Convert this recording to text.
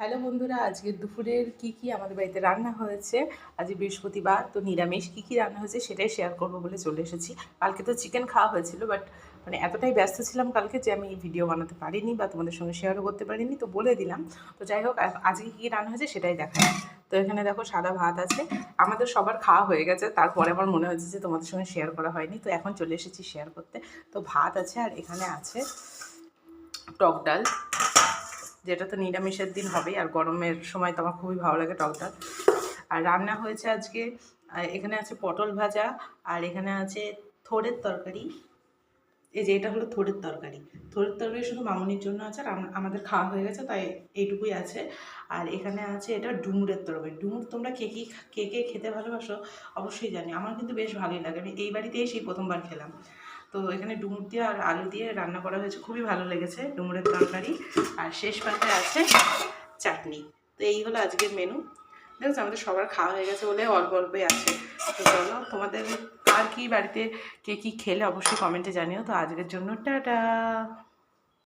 Hello বন্ধুরা, আজকে দুপুরের কি আমাদের বাড়িতে রান্না হয়েছে। আজ বৃহস্পতিবার, তো নিরামিষ কি রান্না হয়েছে সেটাই শেয়ার করব বলে চলে এসেছি। কালকে তো চিকেন খাওয়া হয়েছিল, বাট এতটাই ব্যস্ত ছিলাম কালকে যে আমি ভিডিও বানাতে পারিনি বা তোমাদের সঙ্গে শেয়ারও করতে পারিনি, তো বলে দিলাম। তো যাই হোক, আজকে কী রান্না হয়েছে সেটাই দেখায়। তো এখানে দেখো সাদা ভাত আছে, আমাদের সবার খাওয়া হয়ে গেছে, তারপরে আমার মনে হচ্ছে যে তোমাদের সঙ্গে শেয়ার করা হয়নি, তো এখন চলে এসেছি শেয়ার করতে। তো ভাত আছে আর এখানে আছে টক ডাল, যেটা তো নিরামিষের দিন হবেই, আর গরমের সময় তো আমার খুবই ভালো লাগে টক ডাল। আর রান্না হয়েছে আজকে, এখানে আছে পটল ভাজা, আর এখানে আছে থোড়ের তরকারি। এই যে এটা হলো থোড়ের তরকারি। থোড়ের তরকারি শুধু মামুনির জন্য আছে, আর আমাদের খাওয়া হয়ে গেছে, তাই এইটুকুই আছে। আর এখানে আছে এটা ডুমুরের তরকারি। ডুমুর তোমরা কে কে খেতে ভালোবাসো অবশ্যই জানি, আমার কিন্তু বেশ ভালোই লাগে। আমি এই বাড়িতে এসেই প্রথমবার খেলাম। তো এখানে ডুমুর দিয়ে আর আলু দিয়ে রান্না করা হয়েছে, খুবই ভালো লেগেছে ডুমুরের তরকারি। আর শেষ পাতে আছে চাটনি। তো এই হলো আজকের মেনু। দেখছো আমাদের সবার খাওয়া হয়ে গেছে বলে অল্প অল্পই আছে। তো চলো, তোমাদের আর কি বাড়িতে কে কী খেলে অবশ্যই কমেন্টে জানিও। তো আজকের জন্য টাটা।